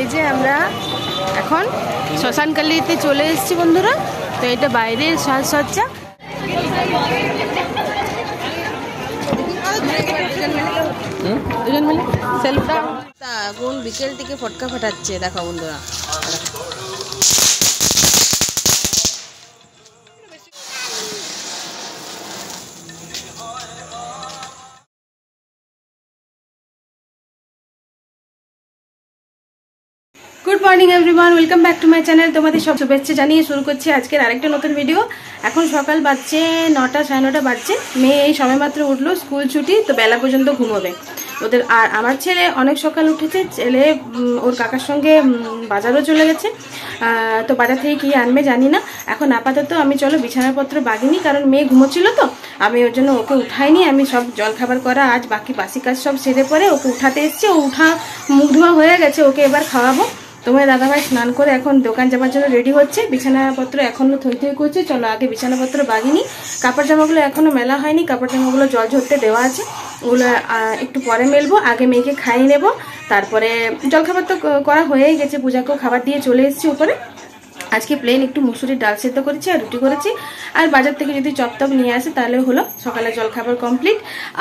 এই যে আমরা এখন শ্মশানকালীতে চলে এসেছি বন্ধুরা। তো এটা বাইরের সাজসজ্জা। দুজন মিলে সেলফটা আগুন বিকেল থেকে ফটকা ফাটাচ্ছে, দেখো বন্ধুরা। Good morning everyone, welcome back to my channel. তোমাদের সব শুভেচ্ছা জানিয়ে শুরু করছি আজকের আরেকটা নতুন ভিডিও। এখন সকাল বাজছে 9টা, 9:30 বাজছে। মেয়ে এই সময় মাত্র উঠলো, স্কুল ছুটি, তো বেলা পর্যন্ত ঘুমোবে ওদের। আর আমার ছেলে অনেক সকাল উঠেছে, ছেলে ওর কাকার সঙ্গে বাজারও চলে গেছে। তো বাজার থেকে কি আনবে জানি না। এখন আপাতত আমি চলো বিছানাপত্র বাগিনি, কারণ মেয়ে ঘুমোচ্ছিল তো আমি ওর জন্য ওকে উঠাইনি। আমি সব জলখাবার করা আজ বাকি বাসি কাজ সব সেরে পরে ওকে উঠাতে এসেছি। ও উঠা মুখ ধোয়া হয়ে গেছে, ওকে এবার খাওয়াবো। তোমার দাদাভাই স্নান করে এখন দোকান যাওয়ার জন্য রেডি হচ্ছে। বিছানাপত্র এখনো থই থই করছে, চলো আগে বিছানাপত্র বাগিনি। কাপড় জামাগুলো এখনো মেলা হয়নি, কাপড় জামাগুলো জল ঝরতে দেওয়া আছে, ওগুলো একটু পরে মেলবো। আগে মেয়েকে খাইয়ে নেবো, তারপরে জলখাবার তো করা হয়েই গেছে। পূজাকেও খাবার দিয়ে চলে এসেছি উপরে। আজকে প্লেন একটু মুসুরির ডাল সেদ্ধ করেছি আর রুটি করেছি। আর বাজার থেকে যদি চপটপ নিয়ে আসে তাহলে হলো, সকালে জলখাবার কমপ্লিট।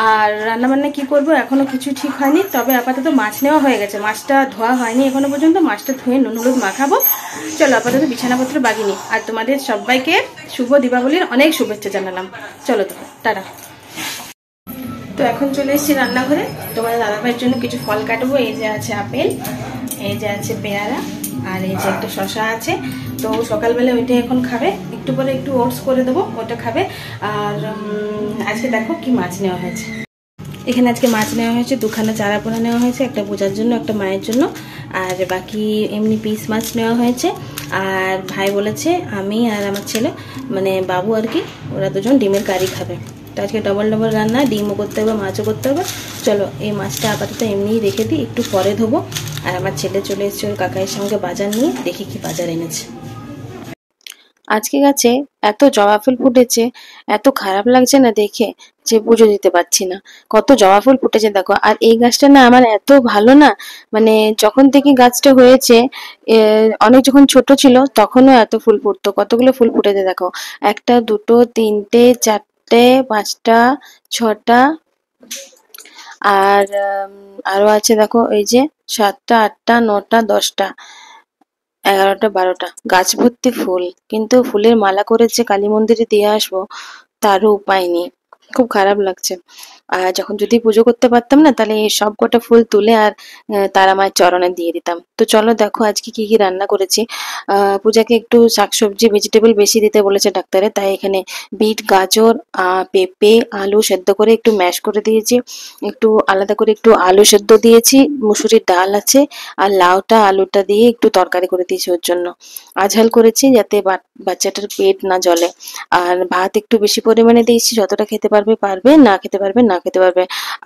আর রান্নাবান্না কি করব এখনো কিছু ঠিক হয়নি, তবে আপাতত মাছ নেওয়া হয়ে গেছে। মাছটা ধোয়া হয়নি এখনো পর্যন্ত, মাছটা ধুয়ে নুন হলুদ মাখাবো। চলো আপাতত বিছানাপত্র বাগিনি। আর তোমাদের সবাইকে শুভ দীপাবলির অনেক শুভেচ্ছা জানালাম। চলো তো, টাটা। তো এখন চলে এসেছি রান্নাঘরে। তোমাদের দাদাভাইয়ের জন্য কিছু ফল কাটবো। এই যে আছে আপেল, এই যে আছে পেয়ারা, আর এই যে একটা শশা আছে। তো সকালবেলা ওইটা এখন খাবে, একটু পরে একটু ওটস করে দেবো, ওটা খাবে। আর আজকে দেখো কি মাছ নেওয়া হয়েছে। এখানে আজকে মাছ নেওয়া হয়েছে, দুখানা চারাপোনা নেওয়া হয়েছে, একটা পূজার জন্য একটা মায়ের জন্য। আর বাকি এমনি পিস মাছ নেওয়া হয়েছে। আর ভাই বলেছে আমি আর আমার ছেলে মানে বাবু আর কি, ওরা দুজন ডিমের কারি খাবে। তো আজকে ডবল ডবল রান্না, ডিমও করতে হবে মাছও করতে হবে। চলো এই মাছটা আপাতত এমনিই রেখে দিই, একটু পরে ধোবো। আর আমার ছেলে চলে এসেছে ওর কাকাইয়ের সঙ্গে বাজার নিয়ে, দেখি কি বাজার এনেছে। আজকে গাছে এত জবা ফুল ফুটেছে, এত খারাপ লাগছে না দেখে যে পুজো দিতে পারছি না। কত জবা ফুল ফুটেছে দেখো। আর এই গাছটা না আমার এত ভালো না, মানে যখন থেকে গাছটা হয়েছে, অনেক যখন ছোট ছিল তখনও এত ফুল ফুটতো। কতগুলো ফুল ফুটেছে দেখো, একটা দুটো তিনটে চারটে পাঁচটা ছটা, আর আরো আছে দেখো এই যে 7টা 8টা 9টা 10টা 11টা 12টা, গাছ ভর্তি ফুল। কিন্তু ফুলের মালা করে যে কালী মন্দিরে দিয়ে আসবো তারও উপায় নেই, খুব খারাপ লাগছে। আর যখন যদি পুজো করতে পারতাম না, তাহলে এই সব কটা ফুল তুলে আর তারা মায়ের চরণে দিয়ে দিতাম। তো চলো দেখো আজকে কি কি রান্না করেছি। পূজাকে একটু শাকসবজি ভেজিটেবল বেশি দিতে বলেছে ডাক্তারে, তাই এখানে বিট গাজর পেঁপে আলু সেদ্ধ করে একটু ম্যাশ করে দিয়েছি, একটু আলাদা করে একটু আলু সেদ্ধ দিয়েছি, মুসুরির ডাল আছে, আর লাউটা আলুটা দিয়ে একটু তরকারি করে দিয়েছি ওর জন্য। আঝাল করেছি যাতে বাচ্চাটার পেট না জ্বলে। আর ভাত একটু বেশি পরিমাণে দিয়েছি, যতটা খেতে পারবে পারবে, না খেতে পারবে না খেতে পারবে।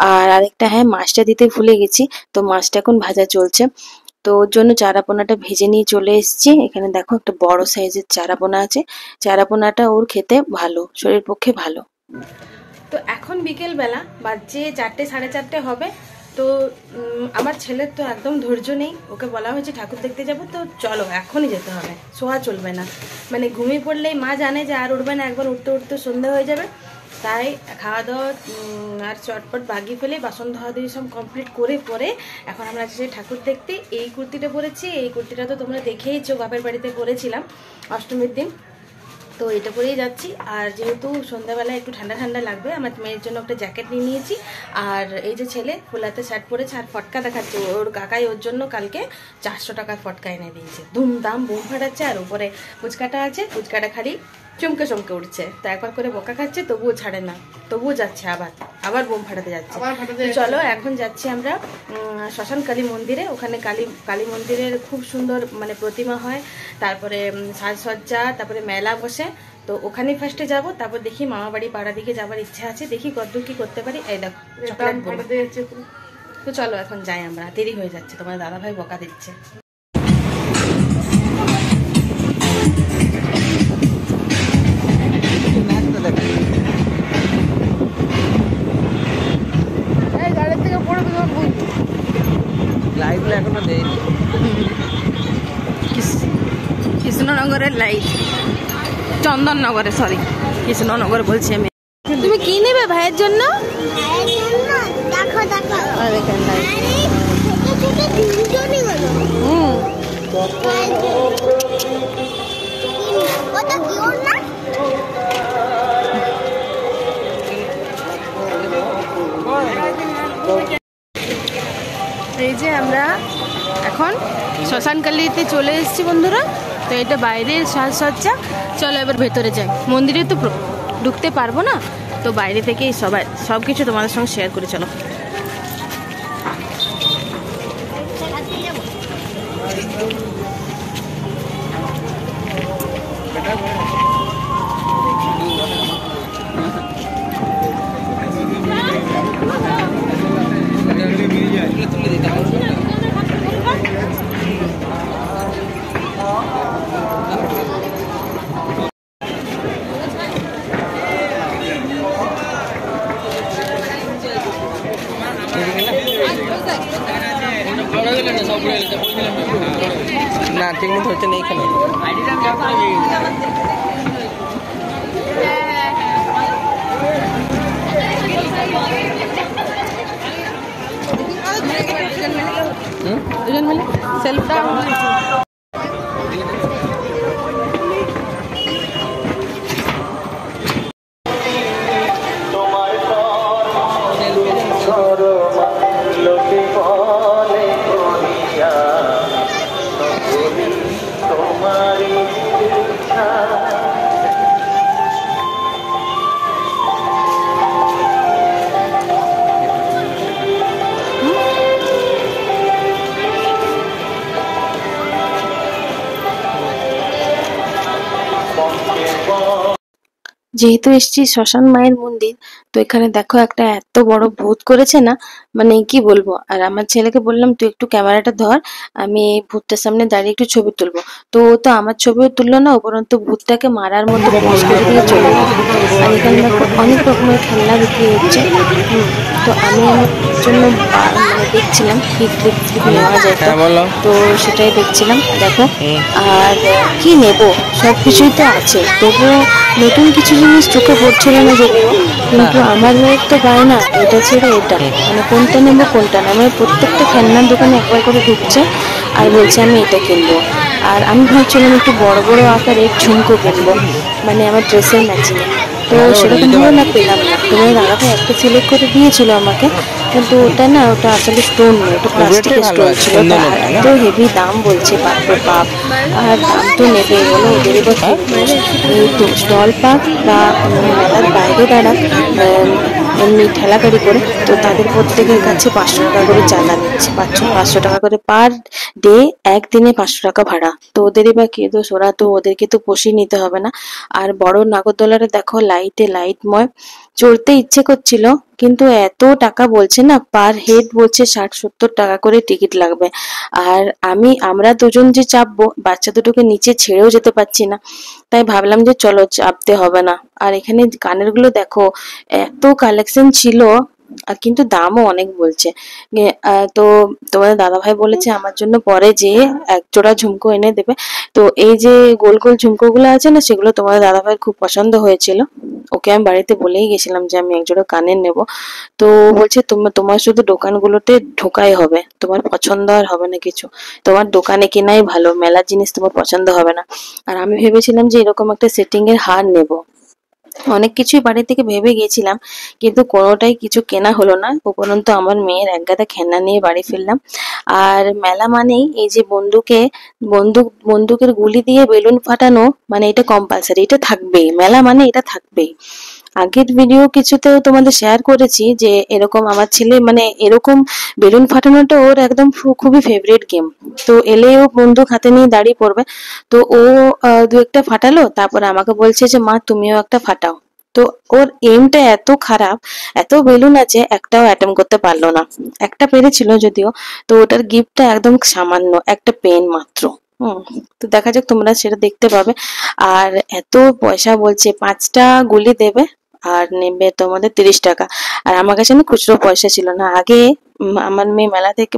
আর আরেকটা, হ্যাঁ মাছটা দিতে ভুলে গেছি, তো মাছটা এখন ভাজা চলছে। তো ওর জন্য চারাপোনাটা ভেজে নিয়ে চলে এসেছি। এখানে দেখো একটা বড় সাইজের চারাপোনা আছে, চারাপোনাটা ওর খেতে ভালো, শরীর পক্ষে ভালো। তো এখন বিকেল বেলা বাজে 4টে 4:30 হবে। তো আমার ছেলের তো একদম ধৈর্য নেই, ওকে বলা হয়েছে ঠাকুর দেখতে যাব, তো চলো এখনই যেতে হবে, শোয়া চলবে না। মানে ঘুমিয়ে পড়লেই মা জানে যে আর উঠবে না, একবার উঠতে উঠতে সন্ধ্যা হয়ে যাবে। তাই খাওয়া দাওয়া আর চটপট বাগিয়ে ফেলে বাসন ধোয়া দিয়ে সব কমপ্লিট করে পরে এখন আমরা যাচ্ছি ঠাকুর দেখতে। এই কুর্তিটা পরেছি, এই কুর্তিটা তো তোমরা দেখেইছো, বাপের বাড়িতে পরেছিলাম অষ্টমীর দিন, তো এটা পরেই যাচ্ছি। আর যেহেতু সন্ধ্যাবেলা একটু ঠান্ডা ঠান্ডা লাগবে, আমার মেয়ের জন্য একটা জ্যাকেট নিয়ে নিয়েছি। আর এই যে ছেলে ফুলাতে শার্ট পরেছে আর ফটকা দেখাচ্ছে, ওর কাকাই ওর জন্য কালকে 400 টাকার ফটকা এনে দিয়েছে, ধুমধাম বোম ফাটাচ্ছে। আর উপরে ফুচকাটা আছে, ফুচকাটা খালি চমকে চমকে উঠছে, তো একবার করে বোকা খাচ্ছে তবুও ছাড়ে না, তবুও যাচ্ছে, আবার বোম ফাটাতে যাচ্ছে। চলো এখন যাচ্ছি আমরা শ্মশান কালী মন্দিরে। ওখানে কালী মন্দিরের খুব সুন্দর মানে প্রতিমা হয়, তারপরে সাজসজ্জা, তারপরে মেলা বসে। তো ওখানেই ফার্স্টে যাব, তারপর দেখি মামা বাড়ি পাড়া দিকে যাবার ইচ্ছা আছে, দেখি কতদূর কি করতে পারি। এই দেখো চকলেট বোম। তো চলো এখন যাই, আমরা দেরি হয়ে যাচ্ছে, তোমার দাদাভাই বকা দিচ্ছে। লাইটগুলো এখনো দেয়নি। লাইট, চন্দননগরে, সরি কৃষ্ণনগর বলছি আমি। তুমি কি নেবে ভাইয়ের জন্য? এই যে আমরা এখন শ্মশানকালীতে চলে এসেছি বন্ধুরা। তো এটা বাইরের সাজসজ্জা। চলো এবার ভেতরে যাই। মন্দিরে তো ঢুকতে পারবো না, তো বাইরে থেকেই সব কিছু তোমাদের সঙ্গে শেয়ার করে চলো। না ঠিক মতো হচ্ছে না এখানে। সেলফটা যেহেতু এসেছি শ্মশান মায়ের মন্দির, তো এখানে দেখো একটা এত বড় ভূত করেছে না, মানে কি বলবো। আর আমার ছেলেকে বললাম তুই একটু ক্যামেরাটা ধর, আমি এই ভূতটার সামনে দাঁড়িয়ে একটু ছবি তুলবো। তো ও তো আমার ছবিও তুললো না, উপরন্তু ভূতটাকে মারার মতো পোজ করে দিয়ে চলে গেল। আর এখানে দেখো অনেক রকমের খেলনা বিক্রি হচ্ছে। তো আমি আমার জন্য মানে দেখছিলাম কি ক্লিপ নেওয়া যায়, তো সেটাই দেখছিলাম দেখো। আর কি নেব, সবকিছুই তো আছে, তবুও নতুন কিছু জিনিস চোখে পড়ছিল না যদিও, কিন্তু আমার মেয়ের তো গায়ে না এটা ছেড়ে এটা, মানে কোনটা নেবো কোনটা না, মানে প্রত্যেকটা খেলনার দোকানে একবার করে ঢুকছে আর বলছে আমি এটা কিনবো। আর আমি ভাবছিলাম একটু বড় বড় আকারের ঝুমকো কিনবো, মানে আমার ড্রেসের ম্যাচিং। তো সেরকম ভাবে না পেলাম না। তোমার দাদাভাই একটা সিলেক্ট করে দিয়েছিল আমাকে, কিন্তু ওটা আসলে স্টোন নয়, ওটা প্লাস্টিকের স্টোন ছিল। এত হেভি দাম বলছে, বাপরে বাপ। আর দাম তো নেবে বলো, ওদের এবার এই তো স্টল পাক বা মেলার বাইরে দাঁড়াক এমনি ঠেলাগাড়ি করে, তো তাদের প্রত্যেকের কাছে 500 টাকা করে চাঁদা নিচ্ছে, 500 টাকা করে পার ডে, একদিনে 500 টাকা ভাড়া। তো ওদেরই বা কি দোষ, ওরা তো ওদেরকে তো পুষিয়ে নিতে হবে না। আর বড় নাগরদোলারে দেখো লাইটময়, চড়তে ইচ্ছে করছিল, কিন্তু এত টাকা বলছে না, পার হেড বলছে 60-70 টাকা করে টিকিট লাগবে। আর আমরা দুজন যে চাপবো, বাচ্চা দুটোকে নিচে ছেড়েও যেতে পারছি না, তাই ভাবলাম যে চলো চাপতে হবে না। আর এখানে কানের গুলো দেখো এত কালেকশন ছিল, আর কিন্তু দামও অনেক বলছে। তো তোমাদের দাদাভাই বলেছে আমার জন্য পরে যে এক জোড়া ঝুমকো এনে দেবে। তো এই যে গোল গোল ঝুমকো গুলো আছে না, সেগুলো তোমাদের দাদাভাইয়ের খুব পছন্দ হয়েছিল। ওকে আমি বাড়িতে বলেই গেছিলাম যে আমি এক জোড়া কানের নেব। তো বলছে তোমার শুধু দোকানগুলোতে ঢোকাই হবে, তোমার পছন্দ আর হবে না কিছু, তোমার দোকানে কেনাই ভালো, মেলার জিনিস তোমার পছন্দ হবে না। আর আমি ভেবেছিলাম যে এরকম একটা সেটিং এর হার নেব, অনেক কিছুই বাড়ি থেকে ভেবে গেছিলাম, কিন্তু কোনোটাই কিছু কেনা হলো না। উপরন্তু আমার মেয়ের একগাদা খেলনা নিয়ে বাড়ি ফিরলাম। আর মেলা মানেই এই যে বন্দুকের গুলি দিয়ে বেলুন ফাটানো, মানে এটা কম্পালসারি, এটা থাকবেই, মেলা মানে এটা থাকবেই। আগের ভিডিও কিছুতেও তোমাদের শেয়ার করেছি যে এরকম আমার ছেলে, মানে এরকম বেলুন ফাটানোটা ওর একদম খুবই ফেভারিট গেম। তো এলেও বন্দুক হাতে নিয়ে দাঁড়িয়ে পড়বে। তো ও দু একটা ফাটালো, তারপর আমাকে বলছে যে মা তুমিও একটা ফাটাও। তো ওর এমটা এত খারাপ, এত বেলুন আছে, একটাও অ্যাটেম্প করতে পারলো না। একটা পেরেছিল যদিও, তো ওটার গিফটটা একদম সামান্য একটা পেন মাত্র। তো দেখা যাক, তোমরা সেটা দেখতে পাবে। আর এত পয়সা বলছে, 5টা গুলি দেবে আর নেবে তোমাদের 30 টাকা। আর আমার কাছে না খুচরো পয়সা ছিল না। আগে আমার মেয়ে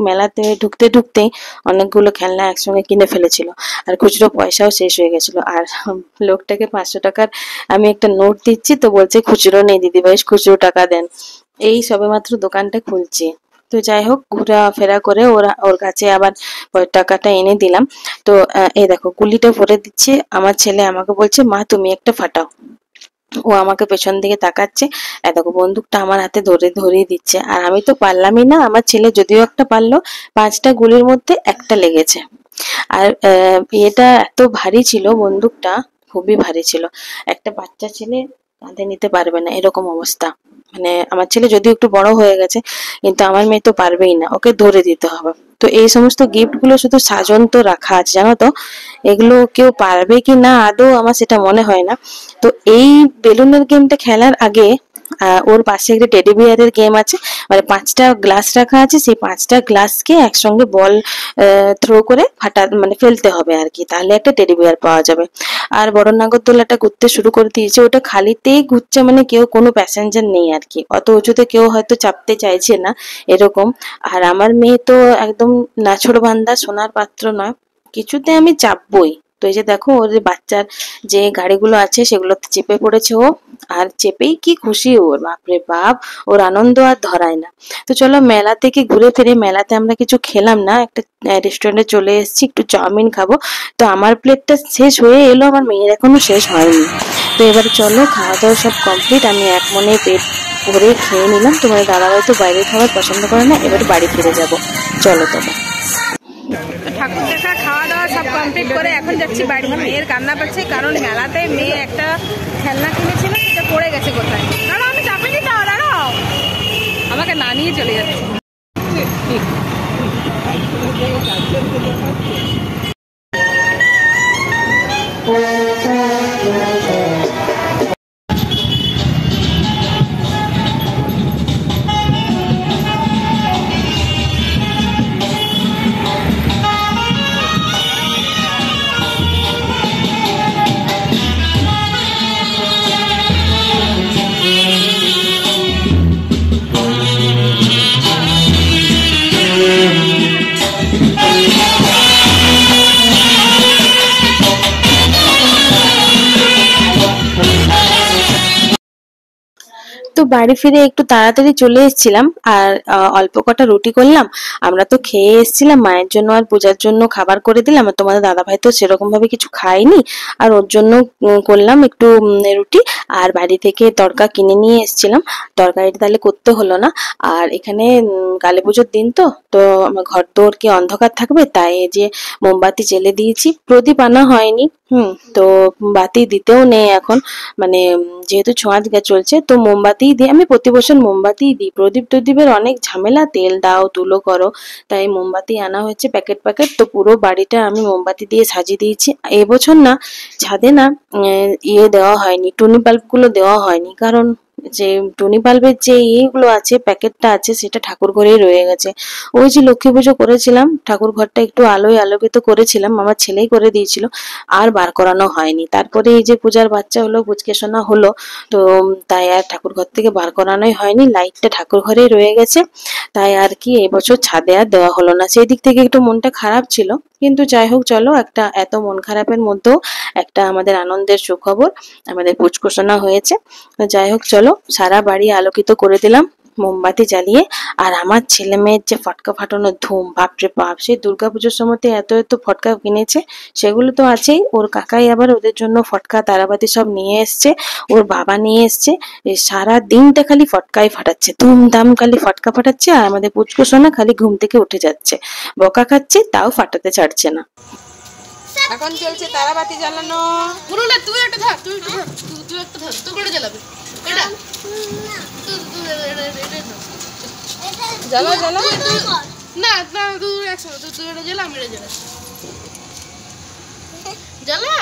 মেলাতে ঢুকতে ঢুকতেই অনেকগুলো খেলনা একসঙ্গে কিনে ফেলেছিল, আর খুচরো পয়সাও শেষ হয়ে গেছিল। আর লোকটাকে 500 টাকার আমি একটা নোট দিচ্ছি, তো বলছে খুচরো নেই দিদিভাই, খুচরো টাকা দেন। এই সবেমাত্র দোকানটা খুলছি। তো যাই হোক, ঘোরাফেরা করে ওর কাছে আবার টাকাটা এনে দিলাম। তো এই দেখো গুলিটা ভরে দিচ্ছে। আমার ছেলে আমাকে বলছে, মা তুমি একটা ফাটাও। ও আমাকে পেছন দিকে তাকাচ্ছে, দেখো বন্দুকটা আমার হাতে ধরিয়ে দিচ্ছে। আর আমি তো পারলামই না, আমার ছেলে যদিও একটা পারলো, 5টা গুলির মধ্যে একটা লেগেছে। আর এটা এত ভারী ছিল, বন্দুকটা খুবই ভারী ছিল। একটা বাচ্চা ছেলে কাঁধে নিতে পারবে না, এরকম অবস্থা। মানে আমার ছেলে যদিও একটু বড় হয়ে গেছে, কিন্তু আমার মেয়ে তো পারবেই না, ওকে ধরে দিতে হবে। তো এই সমস্ত গিফট গুলো শুধু সাজন্ত রাখা আছে, জানো তো। এগুলো কেউ পারবে কি না আদৌ আমার সেটা মনে হয় না। তো এই বেলুনের গেমটা খেলার আগে ওর পাশে একটা টেডি বিয়ারের গেম আছে। মানে 5টা গ্লাস রাখা আছে, সেই 5টা গ্লাসকে একসঙ্গে বল থ্রো করে মানে ফেলতে হবে আর কি, তাহলে একটা টেডি বিয়ার পাওয়া যাবে। আর বড় নাগরদোলাটা ঘুরতে শুরু করে দিয়েছে, ওটা খালিতেই ঘুরছে, মানে কেউ কোনো প্যাসেঞ্জার নেই আর কি, অত উঁচুতে কেউ হয়তো চাপতে চাইছে না এরকম। আর আমার মেয়ে তো একদম নাছোড়বান্দা, সোনার পাত্র নয়, কিছুতে আমি চাপবই। তো এই যে দেখো, ওর যে বাচ্চার যে গাড়িগুলো আছে সেগুলোতে চেপে পড়েছে ও, আর চেপেই কি খুশি ওর, বাপরে বাপ, ওর আনন্দ আর ধরায় না। তো চলো মেলা থেকে ঘুরে ফিরে, মেলাতে আমরা কিছু খেলাম না, একটা রেস্টুরেন্টে চলে এসেছি, একটু চাউমিন খাবো। তো আমার প্লেটটা শেষ হয়ে এলো, আমার মেয়ের এখনো শেষ হয়নি। তো এবার চলো, খাওয়া দাওয়া সব কমপ্লিট, আমি এক মনে পেট ভরে খেয়ে নিলাম। তোমার দাদাভাই তো বাইরের খাবার পছন্দ করে না, এবার বাড়ি ফিরে যাব। চলো তবে। ঠাকুর দেখা, খাওয়া দাওয়া সব কমপ্লিট করে এখন যাচ্ছি বাড়ি। মেয়ের কান্না পাচ্ছে, কারণ মেলাতে মেয়ে একটা খেলনা কিনেছিল, সেটা পড়ে গেছে কোথায়। দাঁড়াও, আমি চাপিনি, দাঁড়াও, আমাকে না নিয়ে চলে যাচ্ছে। তো বাড়ি ফিরে একটু তাড়াতাড়ি চলে এসেছিলাম, আর অল্প কটা রুটি করলাম। আমরা তো খেয়ে এসেছিলাম, মায়ের জন্য আর পূজার জন্য খাবার করে দিলাম। আর তোমাদের দাদাভাই তো সেরকম ভাবে কিছু খায়নি, আর ওর জন্য করলাম একটু রুটি। আর বাড়ি থেকে তড়কা কিনে নিয়ে এসেছিলাম, তরকারিটা তাহলে করতে হলো না। আর এখানে কালী পুজোর দিন তো তো আমার ঘর দোর কি অন্ধকার থাকবে, তাই এই যে মোমবাতি জ্বেলে দিয়েছি, প্রদীপ আনা হয়নি। তো বাতি দিতেও নেই এখন, মানে যেহেতু ছোঁয়াচ চলছে, তো মোমবাতি দিই। আমি প্রতি বছর মোমবাতি দিই, প্রদীপ টদীপের অনেক ঝামেলা, তেল দাও তুলো করো, তাই মোমবাতি আনা হয়েছে প্যাকেট প্যাকেট। তো পুরো বাড়িটা আমি মোমবাতি দিয়ে সাজিয়ে দিয়েছি। এবছর না ছাদে না ইয়ে দেওয়া হয়নি, টুনি বাল্ব গুলো দেওয়া হয়নি, কারণ যে টুনি বাল্বের যে ইয়েগুলো আছে, প্যাকেটটা আছে, সেটা ঠাকুর ঘরেই রয়ে গেছে। ওই যে লক্ষ্মী পুজো করেছিলাম, ঠাকুর ঘরটা একটু আলোয় আলোকিত করেছিলাম, আমার ছেলেই করে দিয়েছিল, আর বার করানো হয়নি। তারপরে এই যে পূজার বাচ্চা হলো, পুচকে সোনা হলো, তো তাই আর ঠাকুর ঘর থেকে বার করানোই হয়নি, লাইটটা ঠাকুর ঘরেই রয়ে গেছে। তাই আর কি এবছর ছাদে আর দেওয়া হলো না, সেই দিক থেকে একটু মনটা খারাপ ছিল। কিন্তু যাই হোক, চলো, একটা এত মন খারাপের মধ্যেও একটা আমাদের আনন্দের সুখবর, আমাদের পুচকোষণা হয়েছে। যাই হোক, চলো, সারা বাড়ি আলোকিত করে দিলাম মোমবাতি জ্বালিয়ে। আর আমার ছেলে মেয়ের যে ফটকা ফাটানোর ধুম, বাপরে বাপ, সেই দুর্গাপুজোর সময় এত এত ফটকা কিনেছে, সেগুলো তো আছেই, ওর কাকাই আবার ওদের জন্য ফটকা তারাবাতি সব নিয়ে এসছে, ওর বাবা নিয়ে এসছে। সারা দিনটা খালি ফটকাই ফাটাচ্ছে, ধুমধাম খালি ফটকা ফাটাচ্ছে। আর আমাদের পুচকোষণা খালি ঘুম থেকে উঠে যাচ্ছে, বকা খাচ্ছে, তাও ফাটাতে ছাড়ছে না। এখন চলছে তারাবাতি জ্বালানো। মুরুলা তুই একটা ধর, তুই একটা ধর, তুই করে জ্বালাবি এটা। জ্বালা জ্বালা না না, তুই একসাথে তুই এটা জ্বালা, আমি এটা জ্বালা। জ্বালা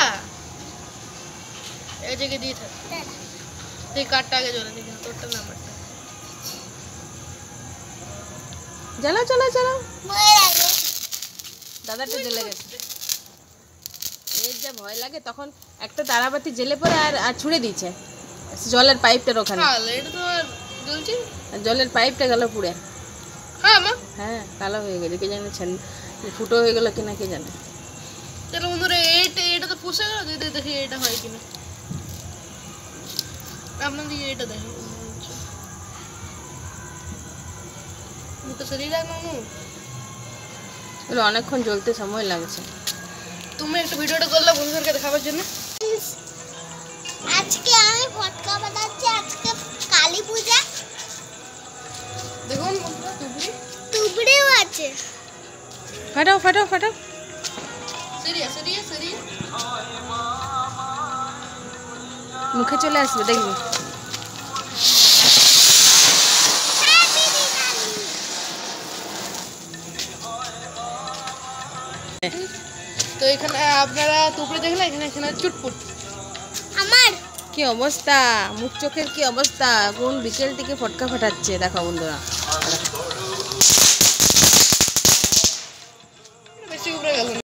এই জায়গায় দিয়ে থাক, তুই কাঠটা আগে জ্বালা দিবি, তোরটা নাম্বারটা জ্বালা জ্বালা জ্বালা। দাদাটা জ্বলে গেছে, এর যা ভয় লাগে, তখন একটা তারাবাতি জ্বেলে পরে আর ছুড়ে দিয়েছে, জলের পাইপটার ওখানে হ্যাঁ এটা তো আর জ্বলছে। জলের পাইপটা গেল পুড়ে। হ্যাঁ মা, হ্যাঁ কালো হয়ে গেছে, কে জানে ফুটো হয়ে গেল কিনা কে জানে। তাহলে বন্ধুরা এটা তো পুষে গেল, দেখি এটা হয় কিনা। আপনাদের এটা দেখো তো শরীর এগুলো অনেকক্ষণ জ্বলতে সময় লাগছে। তুমি একটা ভিডিওটা করলে বন্ধুদেরকে দেখাবার জন্য। আজকে আমি ফটকা বানাচ্ছি, আজকে কালী পূজা। দেখুন তুবড়িও আছে। ফাটাও ফাটাও ফাটাও। সরিয়া সরিয়া সরিয়া মুখে চলে আসবে দেখবি। তো এখানে আপনারা তুপড়ে দেখলে এখানে চুটপুট। আমার কি অবস্থা, মুখ চোখের কি অবস্থা, কোন বিকেল থেকে ফটকা ফাটাচ্ছে দেখো বন্ধুরা।